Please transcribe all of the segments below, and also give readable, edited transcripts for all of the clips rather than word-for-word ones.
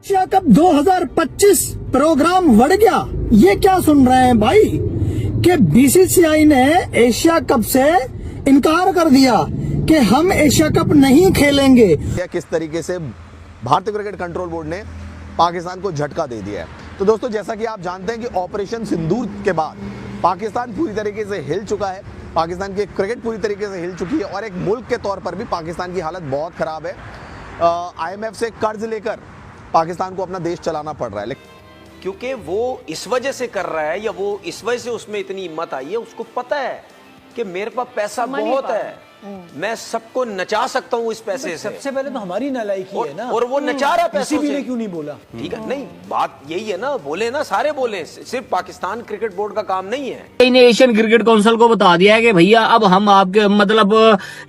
Asia cup 2025 programme बढ़ गया। ये क्या सुन रहे हैं भाई कि बीसीसीआई ने एशिया कप से इनकार कर दिया कि हम एशिया कप नहीं खेलेंगे। किस तरीके से भारतीय क्रिकेट कंट्रोल बोर्ड ने पाकिस्तान को झटका दे दिया है। तो दोस्तों, जैसा कि आप जानते हैं कि ऑपरेशन सिंदूर के बाद पाकिस्तान पूरी तरीके से हिल चुका है, पाकिस्तान की क्रिकेट पूरी तरीके से हिल चुकी है और एक मुल्क के तौर पर भी पाकिस्तान की हालत बहुत खराब है। IMF से कर्ज लेकर पाकिस्तान को अपना देश चलाना पड़ रहा है, क्योंकि वो इस वजह से कर रहा है या वो इस वजह से उसमें इतनी हिम्मत आई है, उसको पता है कि मेरे पास पैसा बहुत है, मैं सबको नचा सकता हूँ इस पैसे से। सबसे पहले तो हमारी नालायकी है ना, और वो नचा रहा पैसे ने क्यों नहीं बोला? ठीक है, नहीं बात यही है ना, बोले ना, सारे बोले, सिर्फ पाकिस्तान क्रिकेट बोर्ड का काम नहीं है। ने एशियन क्रिकेट काउंसिल को बता दिया है कि भैया अब हम आपके मतलब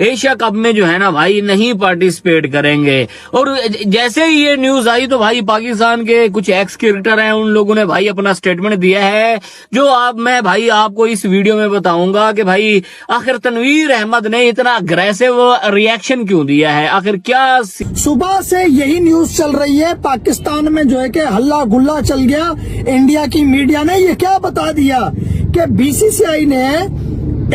एशिया कप में जो है ना भाई नहीं पार्टिसिपेट करेंगे। और जैसे ही ये न्यूज आई तो भाई पाकिस्तान के कुछ एक्स क्रिकेटर हैं, उन लोगों ने भाई अपना स्टेटमेंट दिया है, जो मैं भाई आपको इस वीडियो में बताऊंगा कि भाई आखिर तनवीर अहमद ने इतना अग्रेसिव रिएक्शन क्यों दिया है, आखिर क्या। सुबह से यही न्यूज चल रही है, पाकिस्तान में जो है कि हल्ला गुल्ला चल गया। इंडिया की मीडिया ने ये क्या बता दिया कि बीसीसीआई ने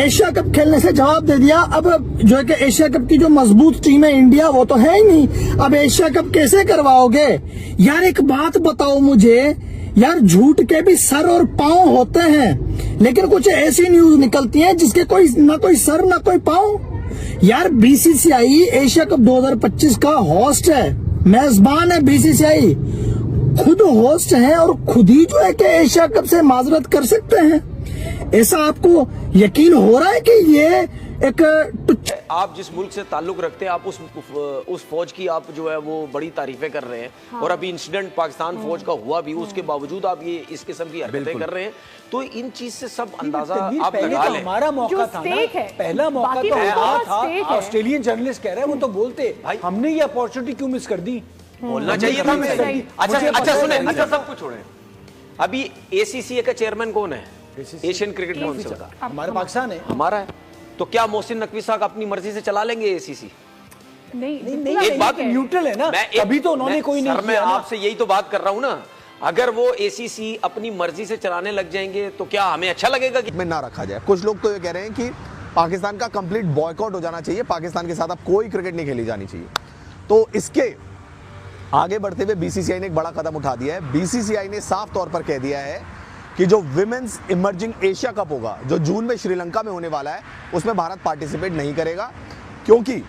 एशिया कप खेलने से जवाब दे दिया। अब जो है कि एशिया कप की जो मजबूत टीम है इंडिया, वो तो है ही नहीं, अब एशिया कप कैसे करवाओगे यार? एक बात बताओ मुझे यार, झूठ के भी सर और पांव होते हैं, लेकिन कुछ ऐसी न्यूज निकलती है जिसके कोई ना कोई सर ना कोई पांव। यार बीसीसीआई एशिया कप 2025 का होस्ट है, मेजबान है। बीसीसीआई खुद होस्ट है और खुद ही जो है कि एशिया कप से माजरत कर सकते हैं। ऐसा आपको यकीन हो रहा है कि ये एक आप जिस मुल्क से ताल्लुक रखते हैं, आप उस फौज की आप जो है वो बड़ी तारीफें कर रहे हैं। हाँ। और अभी इंसिडेंट पाकिस्तान फौज का हुआ भी, उसके बावजूद आप ये इस किस्म की हरकतें कर रहे हैं, तो इन चीज से सब अंदाजा आप लगा लें। हमारा मौका था ना, पहला मौका तो हमारा था। ऑस्ट्रेलियन जर्नलिस्ट कह रहे हैं, वो तो बोलते भाई हमने ये अपॉर्चुनिटी क्यों मिस कर दी? बोलना चाहिए था। अच्छा सुने, अच्छा सब कुछ छोड़े, अभी ACCA का चेयरमैन कौन है? एशियन क्रिकेट काउंसिल का हमारा पाकिस्तान है, हमारा है। तो क्या मोहसिन नकवी साहब अपनी मर्जी से चला लेंगे ACC? नहीं, एक बात न्यूट्रल है ना, तभी तो उन्होंने कोई नहीं किया। मैं आपसे यही तो बात कर रहा हूं ना, अगर वो ACC अपनी मर्जी से चलाने लग जाएंगे तो क्या हमें अच्छा लगेगा कि में ना रखा जाए? कुछ लोग तो ये कह रहे हैं कि पाकिस्तान का कंप्लीट बॉयकॉट हो जाना चाहिए, पाकिस्तान के साथ अब कोई क्रिकेट नहीं खेली जानी चाहिए। तो इसके आगे बढ़ते हुए बीसीसीआई ने एक बड़ा कदम उठा दिया है। बीसीसीआई ने साफ तौर पर कह दिया है कि जो विमेंस इमर्जिंग एशिया कप होगा, जो जून में श्रीलंका में होने वाला है, उसमें भारत पार्टिसिपेट नहीं करेगा, क्योंकि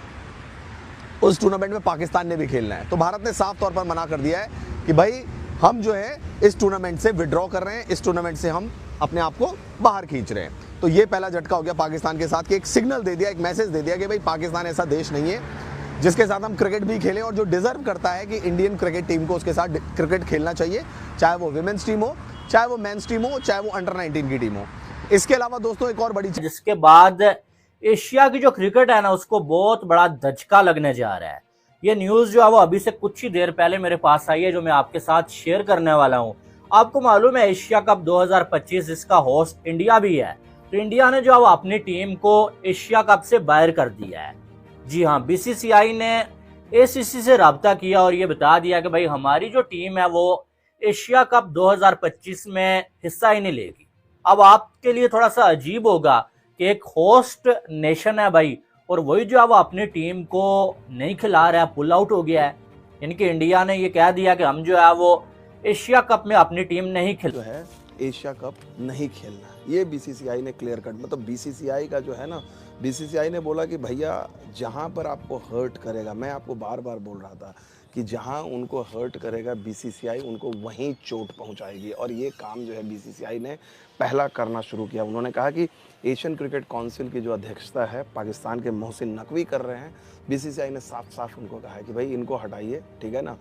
उस टूर्नामेंट में पाकिस्तान ने भी खेलना है। तो भारत ने साफ तौर पर मना कर दिया है कि भाई हम जो है इस टूर्नामेंट से विड्रॉ कर रहे हैं, इस टूर्नामेंट से हम अपने आप को बाहर खींच रहे हैं। तो ये पहला झटका हो गया पाकिस्तान के साथ कि एक सिग्नल दे दिया, एक मैसेज दे दिया कि भाई पाकिस्तान ऐसा देश नहीं है जिसके साथ हम क्रिकेट भी खेलें, और जो डिजर्व करता है कि इंडियन क्रिकेट टीम को उसके साथ क्रिकेट खेलना चाहिए, चाहे वो विमेंस टीम हो, चाहे वो मेंस टीम हो, चाहे वो अंडर 19 की टीम हो। इसके अलावा दोस्तों एक और बड़ी चीज, जिसके बाद एशिया की जो क्रिकेट है ना, उसको बहुत बड़ा धचका लगने जा रहा है। ये न्यूज जो है वो अभी से कुछ ही देर पहले मेरे पास आई है, जो मैं आपके साथ शेयर करने वाला हूँ। आपको मालूम है एशिया कप 2025 इसका होस्ट इंडिया भी है, तो इंडिया ने जो है अपनी टीम को एशिया कप से बाहर कर दिया है। जी हाँ, बीसीसीआई ने ACC से राब्ता किया और ये बता दिया कि भाई हमारी जो टीम है वो एशिया कप 2025 में हिस्सा ही नहीं लेगी। अब आपके लिए थोड़ा सा अजीब होगा कि एक होस्ट नेशन है भाई, और वही जो है वो अपनी टीम को नहीं खिला रहा है, पुल आउट हो गया है। यानी कि इंडिया ने ये कह दिया कि हम जो है वो एशिया कप में अपनी टीम नहीं खेल है, एशिया कप नहीं खेलना। ये बीसीसीआई ने क्लियर कट, मतलब बीसीसीआई का जो है ना, बीसीसीआई ने बोला कि भैया जहां पर आपको हर्ट करेगा, मैं आपको बार बार बोल रहा था कि जहां उनको हर्ट करेगा बीसीसीआई उनको वहीं चोट पहुंचाएगी, और ये काम जो है बीसीसीआई ने पहला करना शुरू किया। उन्होंने कहा कि एशियन क्रिकेट काउंसिल की जो अध्यक्षता है पाकिस्तान के मोहसिन नकवी कर रहे हैं। बीसीसीआई ने साफ साफ उनको कहा है कि भाई इनको हटाइए, ठीक है ना,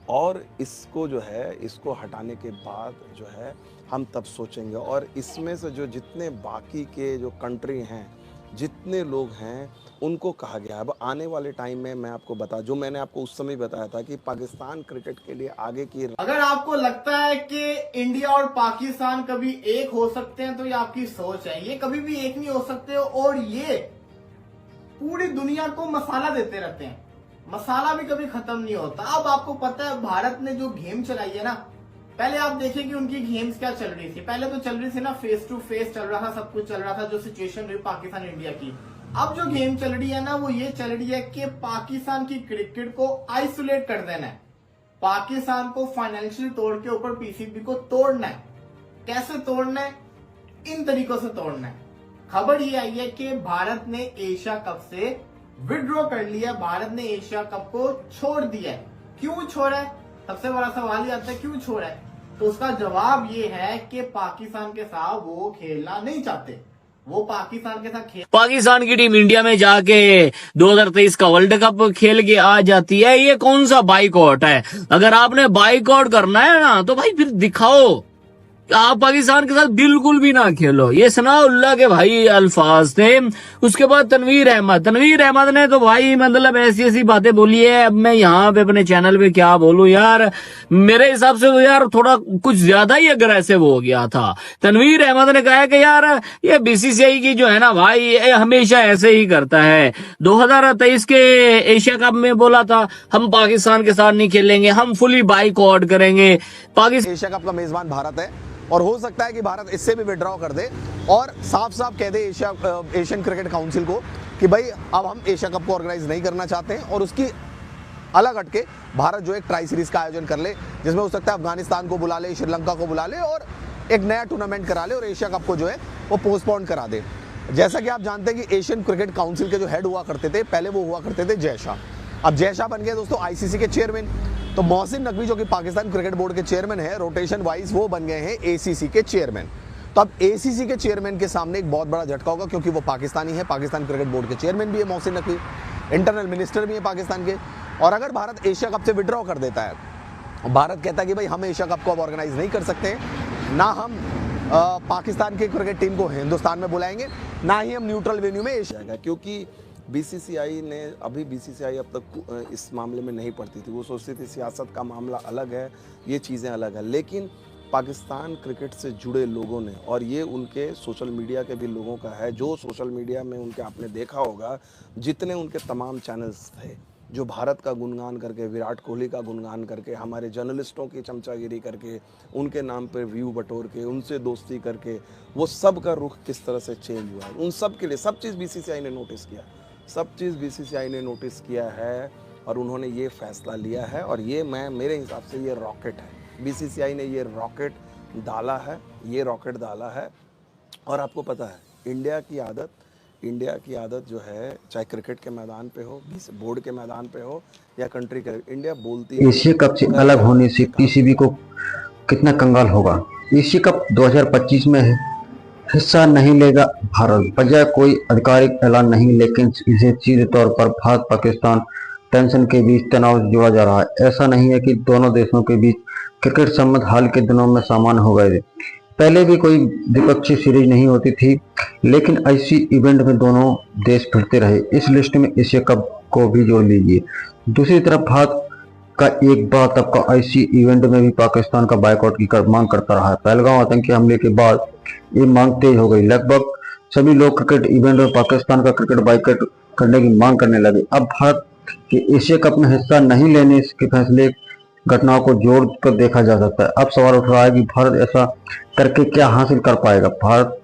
और इसको जो है इसको हटाने के बाद जो है हम तब सोचेंगे। और इसमें से जो जितने बाकी के जो कंट्री हैं, जितने लोग हैं, उनको कहा गया। अब आने वाले टाइम में मैं आपको जो मैंने आपको उस समय बताया था कि पाकिस्तान क्रिकेट के लिए आगे की, अगर आपको लगता है कि इंडिया और पाकिस्तान कभी एक हो सकते हैं तो ये आपकी सोच है, ये कभी भी एक नहीं हो सकते, और ये पूरी दुनिया को मसाला देते रहते हैं। मसाला भी कभी खत्म नहीं होता। अब आपको पता है भारत ने जो गेम चलाई है ना, पहले आप देखें कि उनकी गेम्स क्या चल रही थी। पहले तो चल रही थी ना फेस टू फेस चल रहा था, सब कुछ चल रहा था, जो सिचुएशन रही पाकिस्तान इंडिया की। अब जो गेम चल रही है ना वो ये चल रही है कि पाकिस्तान की क्रिकेट को आइसोलेट कर देना है, पाकिस्तान को फाइनेंशियल तौर के ऊपर पीसीबी को तोड़ना है। कैसे तोड़ना है? इन तरीकों से तोड़ना है। खबर ये आई है कि भारत ने एशिया कप से विड्रॉ कर लिया, भारत ने एशिया कप को छोड़ दिया है। क्यों छोड़ा है? सबसे बड़ा सवाल ये आता है क्यों छोड़ा है? तो उसका जवाब ये है कि पाकिस्तान के साथ वो खेलना नहीं चाहते, वो पाकिस्तान के साथ पाकिस्तान की टीम इंडिया में जाके 2023 का वर्ल्ड कप खेल के आ जाती है। ये कौन सा बाइकआउट है? अगर आपने बाइकआउट करना है ना तो भाई फिर दिखाओ, आप पाकिस्तान के साथ बिल्कुल भी ना खेलो। ये सनाउल्लाह के भाई अल्फाज थे। उसके बाद तनवीर अहमद ने तो भाई मतलब ऐसी ऐसी बातें बोली है। अब मैं यहाँ पे अपने चैनल पे क्या बोलूं यार, मेरे हिसाब से तो यार थोड़ा कुछ ज्यादा ही अग्रेसिव हो गया था। तनवीर अहमद ने कहा कि यार ये बीसीसीआई की जो है ना भाई ये हमेशा ऐसे ही करता है। 2023 के एशिया कप में बोला था हम पाकिस्तान के साथ नहीं खेलेंगे, हम फुली बाइकआउट करेंगे। पाकिस्तान एशिया कप का मेजबान भारत है और हो सकता है कि भारत इससे भी विड्रॉ कर दे और साफ साफ कह दे एशियन क्रिकेट काउंसिल को कि भाई अब हम एशिया कप को ऑर्गेनाइज नहीं करना चाहते हैं और उसकी अलग हटके भारत जो एक ट्राई सीरीज का आयोजन कर ले, जिसमें हो सकता है अफगानिस्तान को बुला ले, श्रीलंका को बुला ले और एक नया टूर्नामेंट करा ले और एशिया कप को जो है वो पोस्टपोन करा दे। जैसा कि आप जानते हैं कि एशियन क्रिकेट काउंसिल के जो हेड हुआ करते थे पहले, वो हुआ करते थे जय शाह। अब जय शाह बन गए दोस्तों आईसीसी के चेयरमैन। तो मोहसिन नकवी जो कि पाकिस्तान क्रिकेट बोर्ड के चेयरमैन है, रोटेशन वाइज वो बन गए हैं एसीसी के चेयरमैन। तो अब एसीसी के चेयरमैन के सामने एक बहुत बड़ा झटका होगा क्योंकि वो पाकिस्तानी है, पाकिस्तान क्रिकेट बोर्ड के चेयरमैन भी है मोहसिन नकवी, इंटरनल मिनिस्टर भी है पाकिस्तान के। और अगर भारत एशिया कप से विड्रॉ कर देता है, भारत कहता है कि भाई हम एशिया कप को अब ऑर्गेनाइज नहीं कर सकते हैं, ना हम पाकिस्तान की क्रिकेट टीम को हिंदुस्तान में बुलाएंगे, ना ही हम न्यूट्रल वेन्यू में एशिया। क्योंकि बीसीसीआई ने बीसीसीआई अब तक इस मामले में नहीं पड़ती थी। वो सोचती थी सियासत का मामला अलग है, ये चीज़ें अलग है। लेकिन पाकिस्तान क्रिकेट से जुड़े लोगों ने, और ये उनके सोशल मीडिया के भी लोगों का है, जो सोशल मीडिया में उनके आपने देखा होगा जितने उनके तमाम चैनल्स थे जो भारत का गुणगान करके, विराट कोहली का गुणगान करके, हमारे जर्नलिस्टों की चमचागिरी करके, उनके नाम पर व्यू बटोर के, उनसे दोस्ती करके, वो सब का रुख किस तरह से चेंज हुआ है, उन सब के लिए सब चीज़ बीसीसीआई ने नोटिस किया, सब चीज़ बीसीसीआई ने नोटिस किया है और उन्होंने ये फैसला लिया है। और ये मेरे हिसाब से ये रॉकेट है, बीसीसीआई ने ये रॉकेट डाला है। और आपको पता है इंडिया की आदत जो है, चाहे क्रिकेट के मैदान पे हो, बोर्ड के मैदान पे हो या कंट्री के, इंडिया बोलती है एशिया कप से अलग होने से पीसीबी को कितना कंगाल होगा। एशिया कप 2025 में हिस्सा नहीं लेगा भारत, बजाय कोई आधिकारिक ऐलान नहीं, लेकिन इसे सीधे तौर पर भारत पाकिस्तान टेंशन के बीच तनाव जोड़ा जा रहा है। ऐसा नहीं है कि दोनों देशों के बीच क्रिकेट संबंध हाल के दिनों में सामान्य हो गए थे, पहले भी कोई द्विपक्षीय सीरीज नहीं होती थी, लेकिन ऐसी इवेंट में दोनों देश भिड़ते रहे। इस लिस्ट में एशिया कप को भी जोड़ लीजिए। दूसरी तरफ भारत का एक बड़ा तबका ऐसी इवेंट में भी पाकिस्तान का बाइकआउट की मांग करता रहा है। पहलगाम आतंकी हमले के बाद ये मांग तेज हो गई, लगभग सभी लोग क्रिकेट इवेंट में पाकिस्तान का क्रिकेट बाइकआउट करने की मांग करने लगे। अब भारत के एशिया कप में हिस्सा नहीं लेने के फैसले घटनाओं को जोड़ कर देखा जा सकता है। अब सवाल उठ रहा है कि भारत ऐसा करके क्या हासिल कर पाएगा। भारत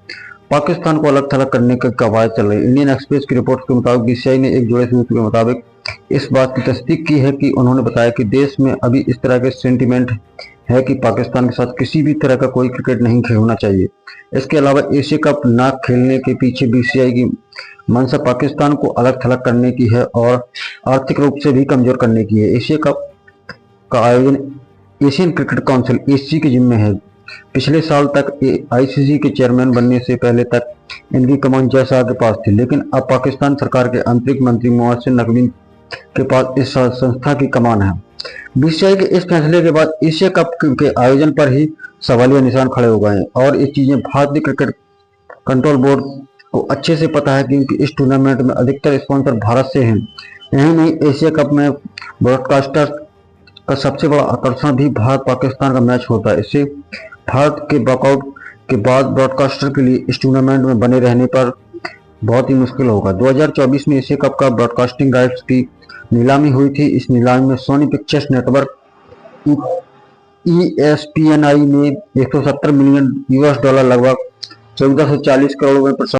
पाकिस्तान को अलग थलग करने की कवायद चल रही है। इंडियन एक्सप्रेस की रिपोर्ट के मुताबिक बीसीसीआई ने एक जुड़े सूत्र के मुताबिक इस बात की तस्दीक की है कि उन्होंने बताया कि देश में अभी इस तरह के सेंटीमेंट है कि पाकिस्तान के साथ किसी भी तरह का कोई क्रिकेट नहीं होना चाहिए। इसके अलावा एशिया कप न खेलने के पीछे बीसीसीआई की मंशा पाकिस्तान को अलग थलग करने की है और आर्थिक रूप से भी कमजोर करने की है। एशिया कप का आयोजन एशियन क्रिकेट काउंसिल एसीसी के जिम्मे है। पिछले साल तक आईसीसी के चेयरमैन बनने से पहले तक इनकी कमान जय शाह के पास थी, लेकिन अब पाकिस्तान सरकार के आंतरिक मंत्री मोहसिन नकवी के पास इस संस्था की कमान है। बीसीसीआई के इस फैसले के बाद एशिया कप के आयोजन पर ही सवालिया निशान खड़े हो गए हैं और ये चीजें भारतीय क्रिकेट कंट्रोल बोर्ड को अच्छे से पता है, क्योंकि इस टूर्नामेंट में अधिकतर स्पॉन्सर भारत से हैं। यही नहीं, एशिया कप में ब्रॉडकास्टर का सबसे बड़ा आकर्षण भी भारत पाकिस्तान का मैच होता है। इससे भारत के वॉकआउट के बाद ब्रॉडकास्टर के लिए इस टूर्नामेंट में बने रहने पर बहुत ही मुश्किल होगा। 2024 में एशिया कप का ब्रॉडकास्टिंग राइट्स की नीलामी हुई थी। इस नीलामी में सोनी पिक्चर्स नेटवर्क ESPNI ने $170 मिलियन लगभग 1440 करोड़ में